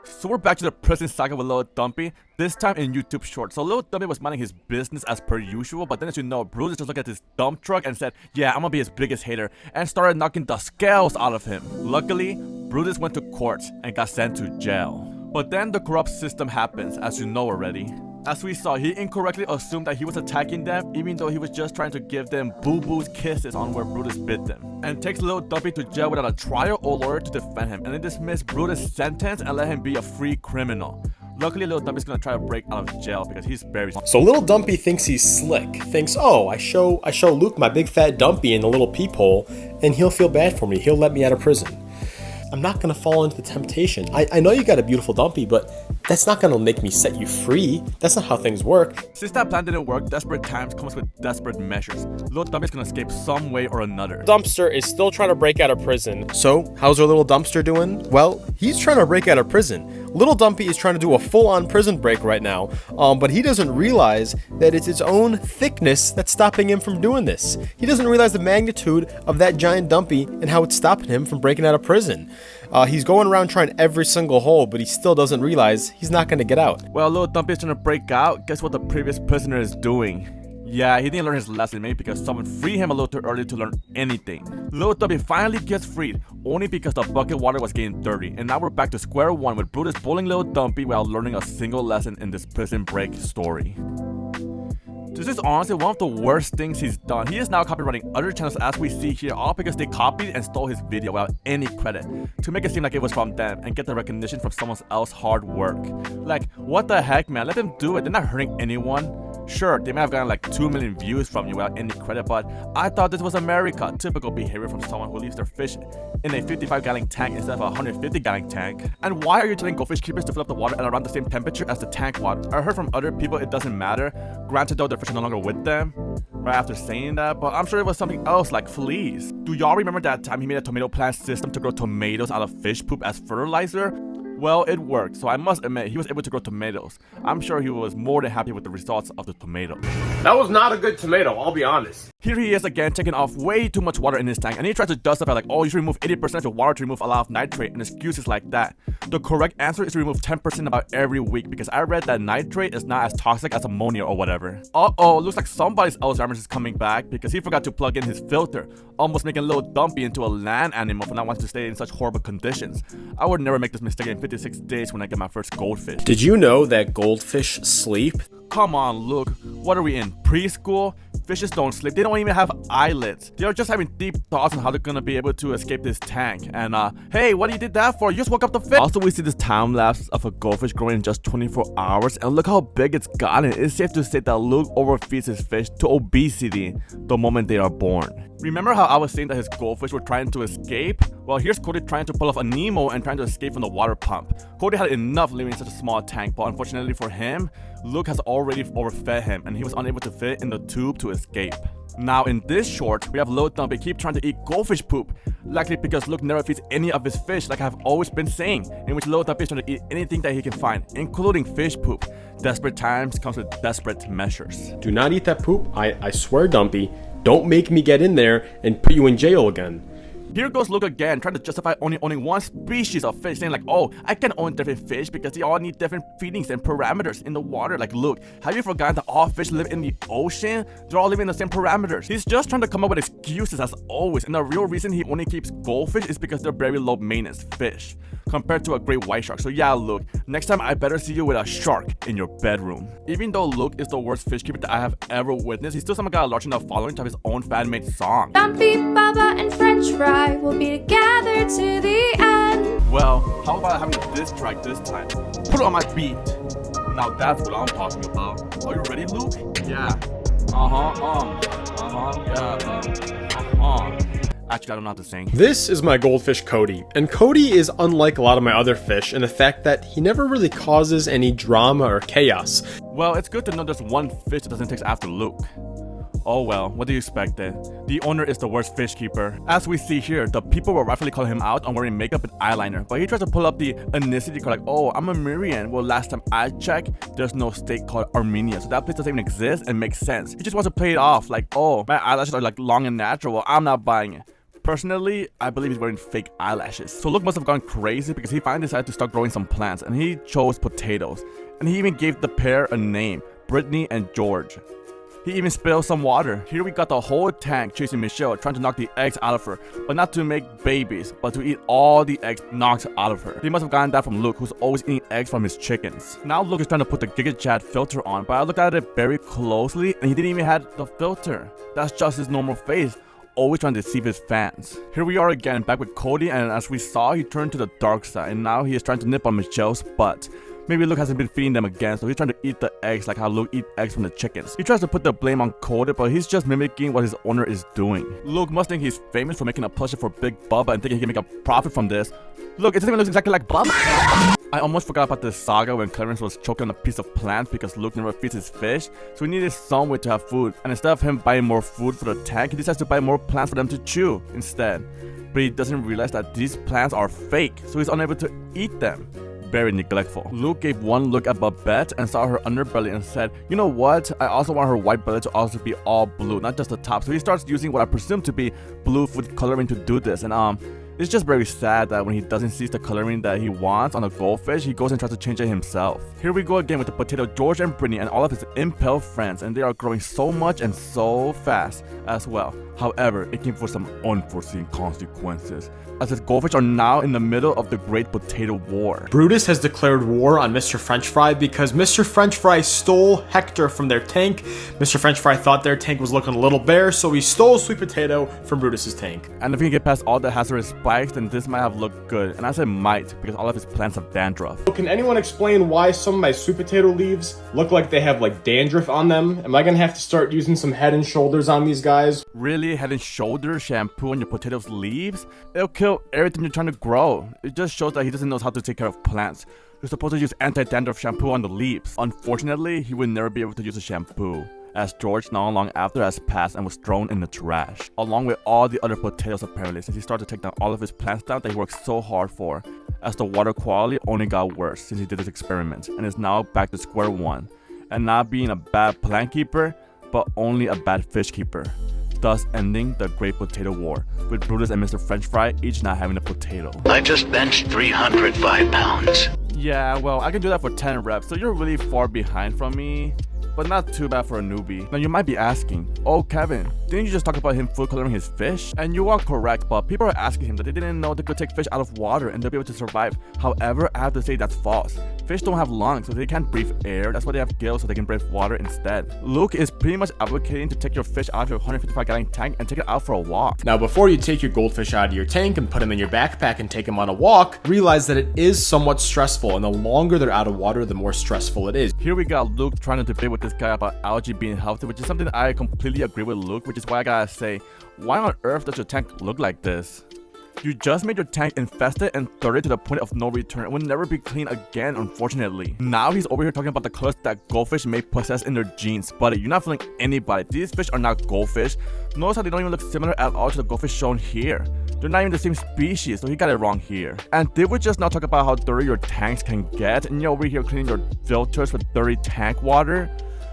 So we're back to the prison saga with Little Dumpy, this time in YouTube Shorts. So Little Dumpy was minding his business as per usual, but then as you know, Brutus just looked at this dump truck and said, yeah, I'm gonna be his biggest hater, and started knocking the scales out of him. Luckily, Brutus went to court and got sent to jail. But then the corrupt system happens, as you know already. As we saw, he incorrectly assumed that he was attacking them, even though he was just trying to give them boo-boos kisses on where Brutus bit them. And takes Little Dumpy to jail without a trial or lawyer to defend him, and then dismiss Brutus' sentence and let him be a free criminal. Luckily, Little Dumpy's gonna try to break out of jail because he's very... So Little Dumpy thinks he's slick, thinks, oh, I show Luke my big fat dumpy in the little peephole, and he'll feel bad for me, he'll let me out of prison. I'm not gonna fall into the temptation. I know you got a beautiful dumpy, but that's not gonna make me set you free. That's not how things work. Since that plan didn't work, desperate times comes with desperate measures. Little Dumpy's gonna escape some way or another. Dumpster is still trying to break out of prison. So, how's our little dumpster doing? Well, he's trying to break out of prison. Little Dumpy is trying to do a full-on prison break right now, but he doesn't realize that it's its own thickness that's stopping him from doing this. He doesn't realize the magnitude of that giant dumpy and how it's stopping him from breaking out of prison. He's going around trying every single hole, but he still doesn't realize he's not going to get out. Well, Little Dumpy is trying to break out. Guess what the previous prisoner is doing? Yeah, he didn't learn his lesson, maybe because someone freed him a little too early to learn anything. Little Dumpy finally gets freed, only because the bucket water was getting dirty. And now we're back to square one with Brutus bullying Little Dumpy without learning a single lesson in this prison break story. This is honestly one of the worst things he's done. He is now copywriting other channels as we see here, all because they copied and stole his video without any credit, to make it seem like it was from them and get the recognition from someone else's hard work. Like, what the heck, man? Let them do it. They're not hurting anyone. Sure, they might have gotten like 2 million views from you without any credit, but I thought this was America. Typical behavior from someone who leaves their fish in a 55-gallon tank instead of a 150-gallon tank. And why are you telling goldfish keepers to fill up the water at around the same temperature as the tank water? I heard from other people it doesn't matter. Granted though, their fish are no longer with them right after saying that, but I'm sure it was something else like fleas. Do y'all remember that time he made a tomato plant system to grow tomatoes out of fish poop as fertilizer? Well, it worked, so I must admit he was able to grow tomatoes. I'm sure he was more than happy with the results of the tomato. That was not a good tomato, I'll be honest. Here he is again, taking off way too much water in his tank, and he tries to justify like, oh, you should remove 80% of your water to remove a lot of nitrate, and excuses like that. The correct answer is to remove 10% about every week, because I read that nitrate is not as toxic as ammonia or whatever. Uh-oh, looks like somebody's Alzheimer's is coming back, because he forgot to plug in his filter, almost making Little Dumpy into a land animal for not wanting to stay in such horrible conditions. I would never make this mistake in 56 days when I get my first goldfish. Did you know that goldfish sleep? Come on, Luke. What are we in? Preschool? Fishes don't sleep. They don't even have eyelids. They are just having deep thoughts on how they're gonna be able to escape this tank. And hey, what you did that for? You just woke up the fish. Also, we see this time lapse of a goldfish growing in just 24 hours. And look how big it's gotten. It's safe to say that Luke overfeeds his fish to obesity the moment they are born. Remember how I was saying that his goldfish were trying to escape? Well, here's Cody trying to pull off a Nemo and trying to escape from the water pump. Cody had enough living in such a small tank, but unfortunately for him, Luke has already overfed him and he was unable to fit in the tube to escape. Now in this short, we have Little Dumpy keep trying to eat goldfish poop, likely because Luke never feeds any of his fish like I've always been saying, in which Little Dumpy is trying to eat anything that he can find, including fish poop. Desperate times comes with desperate measures. Do not eat that poop, I swear, Dumpy. Don't make me get in there and put you in jail again. Here goes Luke again, trying to justify only owning one species of fish, saying like, oh, I can own different fish because they all need different feedings and parameters in the water. Like, Luke, have you forgotten that all fish live in the ocean? They're all living in the same parameters. He's just trying to come up with excuses as always, and the real reason he only keeps goldfish is because they're very low maintenance fish compared to a great white shark. So yeah, Luke, next time I better see you with a shark in your bedroom. Even though Luke is the worst fish keeper that I have ever witnessed, he still somehow got a large enough following to have his own fan-made song. Dumpy, Baba, and French Fry will be together to the end. Well, how about having this track this time? Put it on my beat. Now that's what I'm talking about. Are you ready, Luke? Yeah. Actually, I don't know how to sing. This is my goldfish Cody, and Cody is unlike a lot of my other fish in the fact that he never really causes any drama or chaos. Well, it's good to know there's one fish that doesn't take after Luke. Oh well, what do you expect then? The owner is the worst fish keeper. As we see here, the people will rightfully call him out on wearing makeup and eyeliner, but he tries to pull up the ethnicity card like, oh, I'm Armenian. Well, last time I checked, there's no state called Armenia, so that place doesn't even exist and makes sense. He just wants to play it off like, oh, my eyelashes are like long and natural. Well, I'm not buying it. Personally, I believe he's wearing fake eyelashes. So Luke must have gone crazy because he finally decided to start growing some plants, and he chose potatoes. And he even gave the pair a name, Brittany and George. He even spilled some water. Here we got the whole tank chasing Michelle, trying to knock the eggs out of her, but not to make babies, but to eat all the eggs knocked out of her. He must have gotten that from Luke, who's always eating eggs from his chickens. Now Luke is trying to put the GigaChat filter on, but I looked at it very closely, and he didn't even have the filter. That's just his normal face, always trying to deceive his fans. Here we are again, back with Cody, and as we saw, he turned to the dark side, and now he is trying to nip on Michelle's butt. Maybe Luke hasn't been feeding them again, so he's trying to eat the eggs like how Luke eats eggs from the chickens. He tries to put the blame on Cody, but he's just mimicking what his owner is doing. Luke must think he's famous for making a plushie for Big Bubba and thinking he can make a profit from this. Look, it doesn't even look exactly like Bubba. I almost forgot about this saga when Clarence was choking on a piece of plant because Luke never feeds his fish, so he needed some way to have food. And instead of him buying more food for the tank, he decides to buy more plants for them to chew instead. But he doesn't realize that these plants are fake, so he's unable to eat them. Very neglectful. Luke gave one look at Babette and saw her underbelly and said, you know what, I also want her white belly to also be all blue, not just the top. So he starts using what I presume to be blue food coloring to do this, and it's just very sad that when he doesn't see the coloring that he wants on a goldfish, he goes and tries to change it himself. Here we go again with the potato George and Brittany and all of his impale friends, and they are growing so much and so fast as well. However, it came for some unforeseen consequences, as his goldfish are now in the middle of the Great Potato War. Brutus has declared war on Mr. French Fry because Mr. French Fry stole Hector from their tank. Mr. French Fry thought their tank was looking a little bare, so he stole Sweet Potato from Brutus's tank. And if he can get past all the hazardous spikes, then this might have looked good. And I said might, because all of his plants have dandruff. Can anyone explain why some of my sweet potato leaves look like they have like dandruff on them? Am I gonna have to start using some Head and Shoulders on these guys? Really? Head and Shoulders shampoo on your potatoes leaves? It'll kill everything you're trying to grow. It just shows that he doesn't know how to take care of plants. You're supposed to use anti-dandruff shampoo on the leaves. Unfortunately, he will never be able to use a shampoo, as George not long after has passed and was thrown in the trash, along with all the other potatoes apparently, since he started to take down all of his plants down that he worked so hard for, as the water quality only got worse since he did this experiment, and is now back to square one, and not being a bad plant keeper, but only a bad fish keeper, thus ending the Great Potato War, with Brutus and Mr. French Fry each not having a potato. I just benched 305 pounds. Yeah, well, I can do that for 10 reps, so you're really far behind from me, but not too bad for a newbie. Now you might be asking, oh Kevin, didn't you just talk about him food coloring his fish? And you are correct, but people are asking him that they didn't know they could take fish out of water and they'll be able to survive. However, I have to say that's false. Fish don't have lungs, so they can't breathe air. That's why they have gills, so they can breathe water instead. Luke is pretty much advocating to take your fish out of your 155-gallon tank and take it out for a walk. Now, before you take your goldfish out of your tank and put them in your backpack and take them on a walk, realize that it is somewhat stressful, and the longer they're out of water, the more stressful it is. Here we got Luke trying to debate with this guy about algae being healthy, which is something I completely agree with Luke, which is why I gotta say, why on earth does your tank look like this? You just made your tank infested and dirty to the point of no return. It will never be clean again, unfortunately. Now he's over here talking about the colors that goldfish may possess in their genes. Buddy, you're not fooling anybody. These fish are not goldfish. Notice how they don't even look similar at all to the goldfish shown here. They're not even the same species, so he got it wrong here. And did we just not talk about how dirty your tanks can get? And you're over here cleaning your filters with dirty tank water?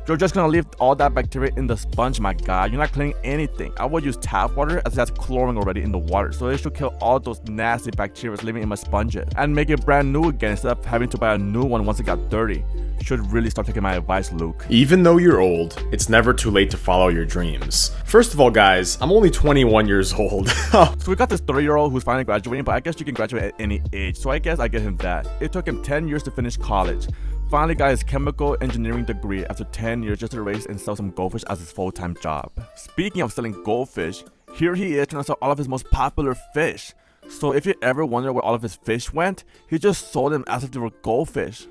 You're just gonna leave all that bacteria in the sponge, my guy. You're not cleaning anything. I would use tap water as that's chlorine already in the water, so it should kill all those nasty bacteria living in my sponges and make it brand new again instead of having to buy a new one once it got dirty. You should really start taking my advice, Luke. Even though you're old, it's never too late to follow your dreams. First of all, guys, I'm only 21 years old. So we got this 30-year-old who's finally graduating, but I guess you can graduate at any age, so I guess I get him that. It took him 10 years to finish college. Finally got his chemical engineering degree after 10 years just to raise and sell some goldfish as his full-time job. Speaking of selling goldfish, here he is trying to sell all of his most popular fish. So if you ever wonder where all of his fish went, he just sold them as if they were goldfish.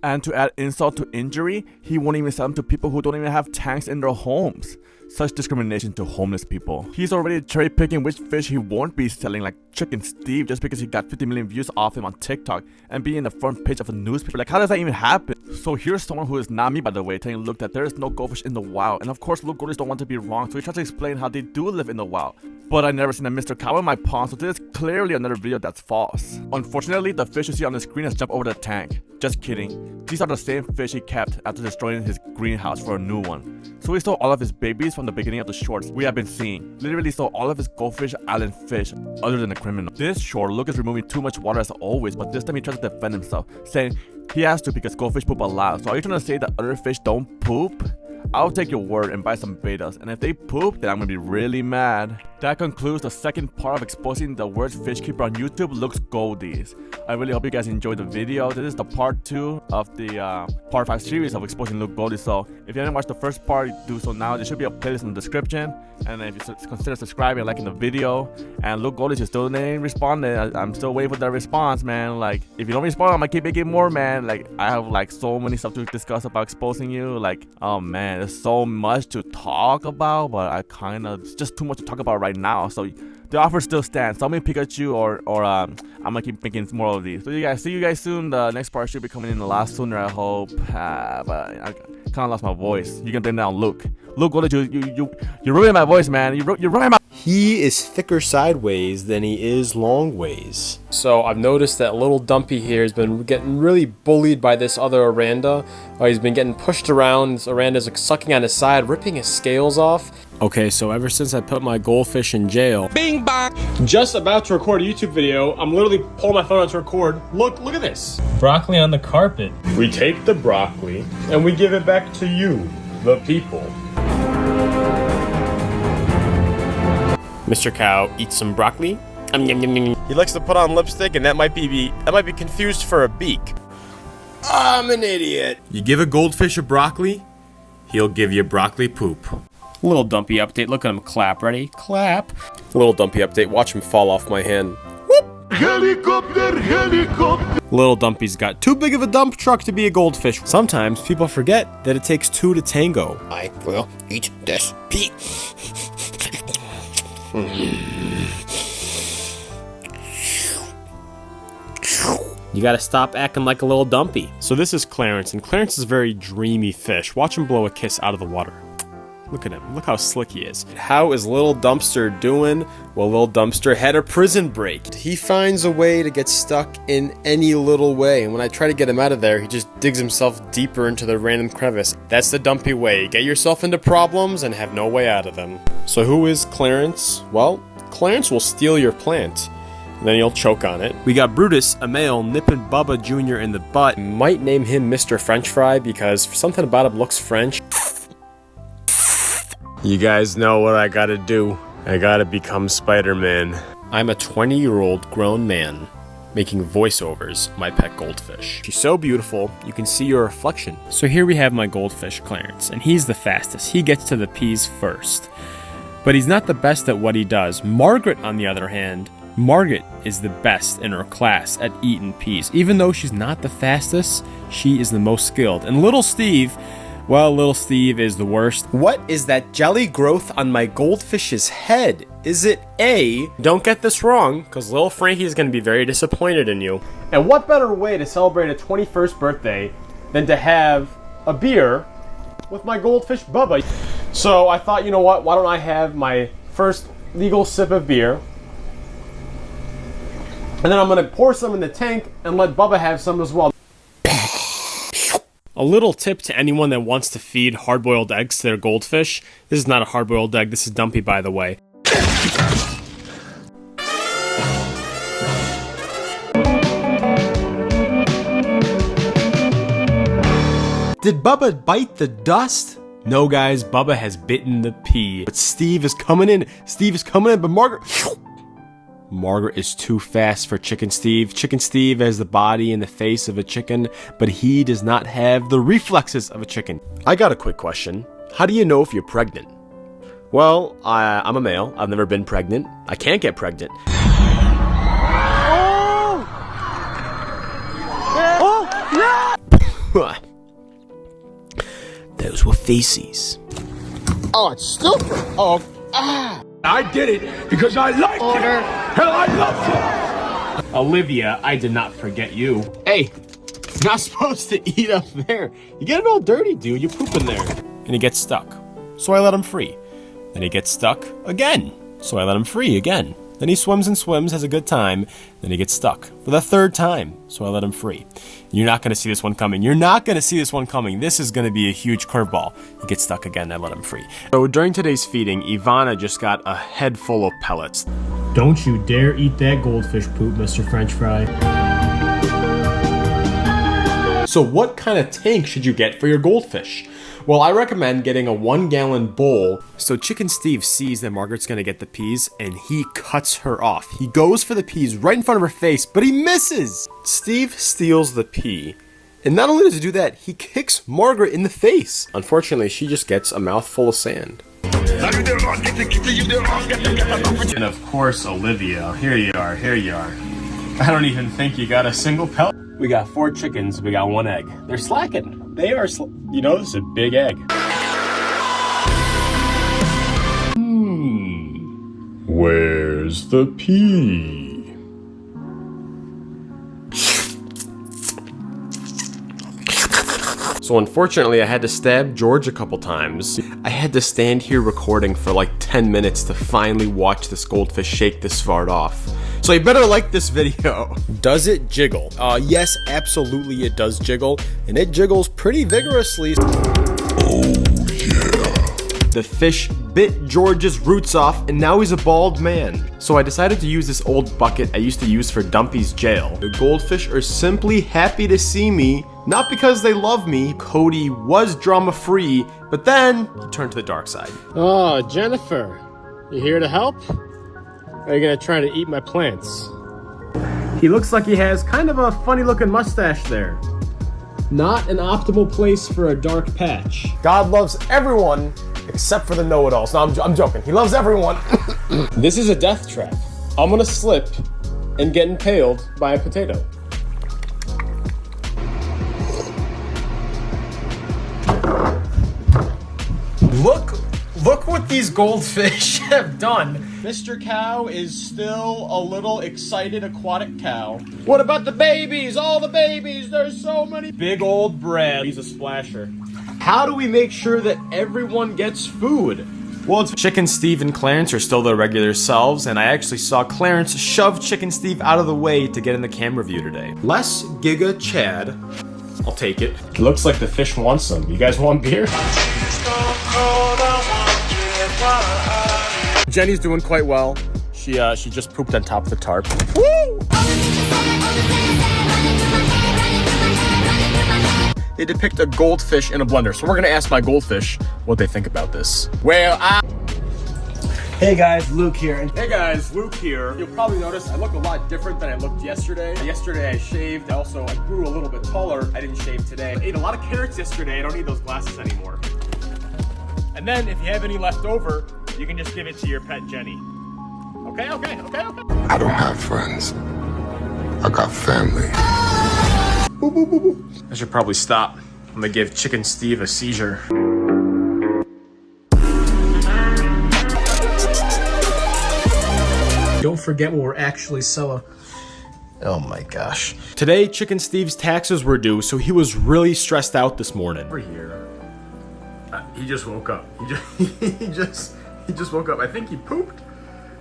And to add insult to injury, he won't even sell them to people who don't even have tanks in their homes. Such discrimination to homeless people. He's already cherry picking which fish he won't be selling, like Chicken Steve, just because he got 50 million views off him on TikTok and being in the front page of a newspaper. Like, how does that even happen? So here's someone who is not me, by the way, telling Luke that there is no goldfish in the wild. And of course, Luke Goldfish don't want to be wrong, so he tries to explain how they do live in the wild. But I never seen a Mr. Cow in my pond, so this is clearly another video that's false. Unfortunately, the fish you see on the screen has jumped over the tank. Just kidding. These are the same fish he kept after destroying his greenhouse for a new one. So he stole all of his babies from the beginning of the shorts we have been seeing. Literally stole all of his Goldfish Island fish, other than the criminal. This short, Luke is removing too much water as always, but this time he tries to defend himself, saying he has to because goldfish poop a lot. So are you trying to say that other fish don't poop? I'll take your word and buy some betas, and if they poop, then I'm gonna be really mad. That concludes the second part of exposing the worst fish keeper on YouTube, Luke's Goldies. I really hope you guys enjoyed the video. This is the part 2 of the part 5 series of exposing Luke Goldies. So if you haven't watched the first part, do so now. There should be a playlist in the description. And if you consider subscribing and liking the video. And Luke Goldies is still ain't responding. I'm still waiting for that response, man. Like, if you don't respond, I'm gonna keep making more, man. Like, I have like so many stuff to discuss about exposing you. Like, oh man, there's so much to talk about, but it's just too much to talk about right now. So the offer still stands. Tell me Pikachu or I'm gonna keep making more of these. So see you guys soon. The next part should be coming in a lot sooner, I hope. But I kind of lost my voice. You can blame that on Luke. Luke, you're ruining my voice, man. You're ruining my. He is thicker sideways than he is long ways. So I've noticed that Little Dumpy here has been getting really bullied by this other Aranda. He's been getting pushed around. This Aranda's like sucking on his side, ripping his scales off. Okay, so ever since I put my goldfish in jail, bing bang! Just about to record a YouTube video. I'm literally pulling my phone out to record. Look at this. Broccoli on the carpet. We take the broccoli and we give it back to you, the people. Mr. Cow eats some broccoli. He likes to put on lipstick, and that might be confused for a beak. I'm an idiot. You give a goldfish a broccoli, he'll give you broccoli poop. Little Dumpy update. Look at him clap. Ready? Clap. Little Dumpy update. Watch him fall off my hand. Whoop. Helicopter, helicopter. Little Dumpy's got too big of a dump truck to be a goldfish. Sometimes people forget that it takes 2 to tango. I will eat this pea. You gotta stop acting like a little dumpy. So this is Clarence, and Clarence is a very dreamy fish. Watch him blow a kiss out of the water. Look at him. Look how slick he is. How is Little Dumpster doing? Well, Little Dumpster had a prison break. He finds a way to get stuck in any little way, and when I try to get him out of there, he just digs himself deeper into the random crevice. That's the Dumpy way. Get yourself into problems and have no way out of them. So who is Clarence? Well, Clarence will steal your plant, and then he'll choke on it. We got Brutus, a male, nipping Bubba Jr. in the butt. Might name him Mr. French Fry because something about him looks French. You guys know what I gotta do. I gotta become Spider-Man. I'm a 20-year-old grown man making voiceovers my pet goldfish. She's so beautiful, you can see your reflection. So here we have my goldfish, Clarence, and he's the fastest. He gets to the peas first. But he's not the best at what he does. Margaret, on the other hand, Margaret is the best in her class at eating peas. Even though she's not the fastest, she is the most skilled. And little Steve, well, little Steve is the worst. What is that jelly growth on my goldfish's head? Is it A, don't get this wrong, because little Frankie is going to be very disappointed in you. And what better way to celebrate a 21st birthday than to have a beer with my goldfish Bubba? So I thought, you know what, why don't I have my first legal sip of beer, and then I'm going to pour some in the tank and let Bubba have some as well. A little tip to anyone that wants to feed hard-boiled eggs to their goldfish. This is not a hard-boiled egg, this is Dumpy, by the way. Did Bubba bite the dust? No, guys, Bubba has bitten the pea. But Steve is coming in. But Margaret is too fast for Chicken Steve. Chicken Steve has the body and the face of a chicken, but he does not have the reflexes of a chicken. I got a quick question. How do you know if you're pregnant? Well, I'm a male. I've never been pregnant. I can't get pregnant. Oh! Those were feces. Oh, it's stupid. Oh, ah! I did it because I liked it. Hell, I loved it. Olivia, I did not forget you. Hey, you're not supposed to eat up there. You get it all dirty, dude. You poop in there. And he gets stuck. So I let him free. Then he gets stuck again. So I let him free again. Then he swims and swims, has a good time, then he gets stuck for the third time, so I let him free. You're not going to see this one coming. You're not going to see this one coming. This is going to be a huge curveball. He gets stuck again, I let him free. So during today's feeding, Ivana just got a head full of pellets. Don't you dare eat that goldfish poop, Mr. French Fry. So what kind of tank should you get for your goldfish? Well, I recommend getting a 1-gallon bowl. So Chicken Steve sees that Margaret's gonna get the peas and he cuts her off. He goes for the peas right in front of her face, but he misses. Steve steals the pea. And not only does he do that, he kicks Margaret in the face. Unfortunately, she just gets a mouthful of sand. And of course, Olivia, here you are. I don't even think you got a single pellet. We got 4 chickens, we got 1 egg. They're slacking. They are, you know, this is a big egg. Where's the pea? So unfortunately, I had to stab George a couple times. I had to stand here recording for like 10 minutes to finally watch this goldfish shake this fart off. So you better like this video. Does it jiggle? Yes, absolutely it does jiggle, and it jiggles pretty vigorously. Oh yeah. The fish bit George's roots off, and now he's a bald man. So I decided to use this old bucket I used to use for Dumpy's jail. The goldfish are simply happy to see me, not because they love me. Cody was drama-free, but then he turned to the dark side. Oh, Jennifer, you here to help? Or are you gonna try to eat my plants? He looks like he has kind of a funny looking mustache there. Not an optimal place for a dark patch. God loves everyone except for the know-it-alls. No, I'm joking. He loves everyone. This is a death trap. I'm gonna slip and get impaled by a potato. Look what these goldfish have done. Mr. Cow is still a little excited aquatic cow. What about the babies? All the babies! There's so many! Big old Brad. He's a splasher. How do we make sure that everyone gets food? Well, it's Chicken Steve and Clarence are still their regular selves, and I actually saw Clarence shove Chicken Steve out of the way to get in the camera view today. Less Giga Chad. I'll take it. It looks like the fish wants some. You guys want beer? Jenny's doing quite well. She just pooped on top of the tarp. Woo! They depict a goldfish in a blender, so we're gonna ask my goldfish what they think about this. Hey guys, Luke here. Hey guys, Luke here. You'll probably notice I look a lot different than I looked yesterday. Yesterday I shaved. Also, I grew a little bit taller. I didn't shave today. I ate a lot of carrots yesterday. I don't need those glasses anymore. And then, if you have any left over, you can just give it to your pet Jenny. Okay. I don't have friends. I got family. I should probably stop. I'm gonna give Chicken Steve a seizure. Don't forget what we're actually selling. Oh my gosh. Today, Chicken Steve's taxes were due, so he was really stressed out this morning. Over here. He just woke up. He just woke up. I think he pooped.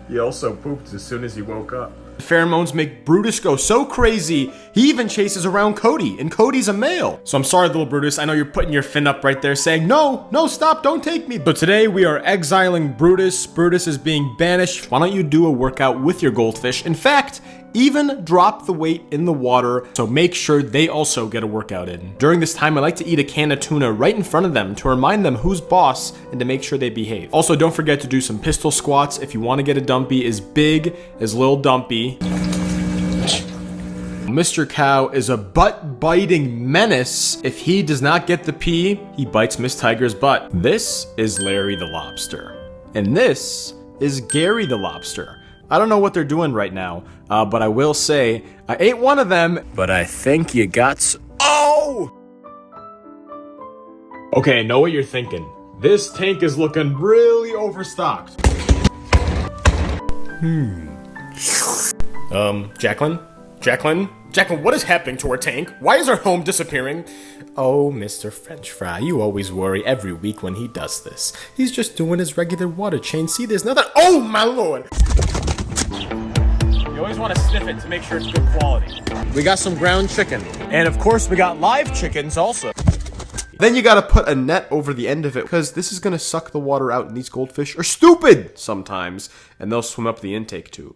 He also pooped as soon as he woke up. Pheromones make Brutus go so crazy, he even chases around Cody, and Cody's a male. So I'm sorry, little Brutus, I know you're putting your fin up right there saying, no, stop, don't take me. So today we are exiling Brutus. Brutus is being banished. Why don't you do a workout with your goldfish? In fact, even drop the weight in the water, so make sure they also get a workout in. During this time, I like to eat a can of tuna right in front of them to remind them who's boss and to make sure they behave. Also, don't forget to do some pistol squats if you want to get a Dumpy as big as Little Dumpy. Mr. Cow is a butt-biting menace. If he does not get the pea, he bites Miss Tiger's butt. This is Larry the Lobster. And this is Gary the Lobster. I don't know what they're doing right now, but I will say, I ate one of them, but I think you got Oh! Okay, I know what you're thinking. This tank is looking really overstocked. Jacqueline, what is happening to our tank? Why is our home disappearing? Oh, Mr. French Fry, you always worry every week when he does this. He's just doing his regular water change. See, there's nothing. Oh, my lord! always want to sniff it to make sure it's good quality. We got some ground chicken. And of course, we got live chickens also. Then you gotta put a net over the end of it, because this is gonna suck the water out, and these goldfish are stupid sometimes, and they'll swim up the intake tube.